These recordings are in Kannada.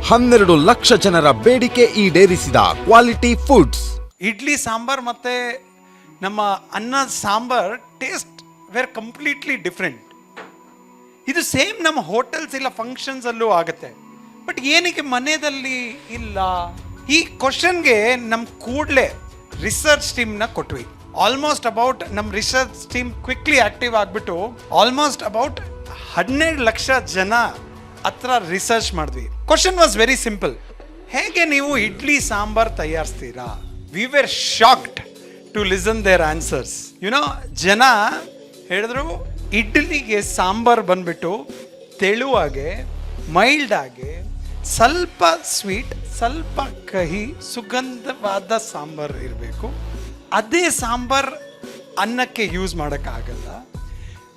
12 ಲಕ್ಷ ಜನರ ಬೇಡಿಕೆ ಈಡೇರಿಸಿದ ಕ್ವಾಲಿಟಿ ಫುಡ್ಸ್. ಇಡ್ಲಿ ಸಾಂಬಾರ್ ಮತ್ತೆ ನಮ್ಮ ಅನ್ನ sambar taste were completely different. ಇದು ಸೇಮ್ ನಮ್ಮ ಹೋಟೆಲ್ಸ್ ಇಲ್ಲ ಫಂಕ್ಷನ್ಸ್ ಅಲ್ಲೂ ಆಗುತ್ತೆ. ಬಟ್ ಏನಕ್ಕೆ ಮನೆಯಲ್ಲಿ ಇಲ್ಲ? ಈ ಕ್ವಶನ್ಗೆ ನಮ್ಮ ಕೂಡಲೇ ರಿಸರ್ಚ್ ಟೀಮ್ನ ಕೊಟ್ವಿ. ಆಲ್ಮೋಸ್ಟ್ ಅಬೌಟ್ ನಮ್ಮ ರಿಸರ್ಚ್ ಟೀಮ್ ಕ್ವಿಕ್ಲಿ ಆಕ್ಟಿವ್ ಆಗಿಬಿಟ್ಟು ಆಲ್ಮೋಸ್ಟ್ ಅಬೌಟ್ 12 ಲಕ್ಷ ಜನ ಹತ್ರ ರಿಸರ್ಚ್ ಮಾಡಿದ್ವಿ. Question was very simple. ಹೇಗೆ ನೀವು ಇಡ್ಲಿ ಸಾಂಬಾರ್ ತಯಾರಿಸ್ತೀರಾ? We were shocked to listen their answers. You know, ಜನ ಹೇಳಿದ್ರು ಇಡ್ಲಿಗೆ ಸಾಂಬಾರ್ ಬಂದ್ಬಿಟ್ಟು ತೆಳುವಾಗೆ, ಮೈಲ್ಡ್ ಆಗಿ, ಸ್ವಲ್ಪ ಸ್ವೀಟ್, ಸ್ವಲ್ಪ ಕಹಿ, ಸುಗಂಧವಾದ ಸಾಂಬಾರ್ ಇರಬೇಕು. ಅದೇ ಸಾಂಬಾರ್ ಅನ್ನಕ್ಕೆ ಯೂಸ್ ಮಾಡೋಕ್ಕಾಗಲ್ಲ.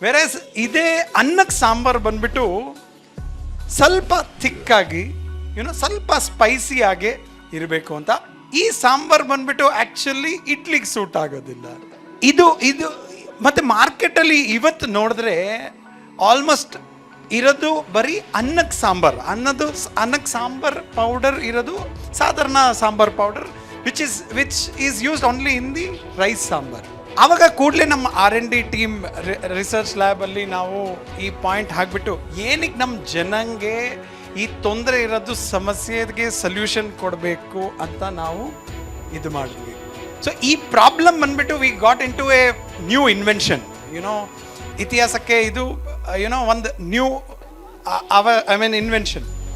ವೆರಸ್ ಇದೇ ಅನ್ನಕ್ಕೆ ಸಾಂಬಾರ್ ಬಂದ್ಬಿಟ್ಟು ಸ್ವಲ್ಪ ಥಿಕ್ಕಾಗಿ, ಸ್ವಲ್ಪ ಸ್ಪೈಸಿ ಆಗಿ ಇರಬೇಕು ಅಂತ. ಈ ಸಾಂಬಾರ್ ಬಂದ್ಬಿಟ್ಟು ಆ್ಯಕ್ಚುಲಿ ಇಡ್ಲಿಗೆ ಸೂಟ್ ಆಗೋದಿಲ್ಲ. ಇದು ಮತ್ತು ಮಾರ್ಕೆಟಲ್ಲಿ ಇವತ್ತು ನೋಡಿದ್ರೆ ಆಲ್ಮೋಸ್ಟ್ ಇರೋದು ಬರೀ ಅನ್ನಕ್ಕೆ ಸಾಂಬಾರ್, ಅನ್ನಕ್ಕೆ ಸಾಂಬಾರ್ ಪೌಡರ್ ಇರೋದು ಸಾಧಾರಣ sambar powder which is used only in the rice sambar. ಆವಾಗ ಕೂಡಲೇ ನಮ್ಮ R&D ಟೀಮ್ ರಿಸರ್ಚ್ ಲ್ಯಾಬಲ್ಲಿ ನಾವು ಈ ಪಾಯಿಂಟ್ ಹಾಕ್ಬಿಟ್ಟು ಏನಕ್ಕೆ ನಮ್ಮ ಜನಂಗೆ ಈ ತೊಂದರೆ ಇರೋದು ಸಮಸ್ಯೆಗೆ ಸೊಲ್ಯೂಷನ್ ಕೊಡಬೇಕು ಅಂತ ನಾವು ಇದು ಮಾಡಿದ್ವಿ. ಸೊ ಈ ಪ್ರಾಬ್ಲಮ್ ಬಂದ್ಬಿಟ್ಟು we got into a new invention. ಇತಿಹಾಸಕ್ಕೆ ಇದು ಒಂದು ನ್ಯೂ ಇನ್ವೆನ್ಷನ್.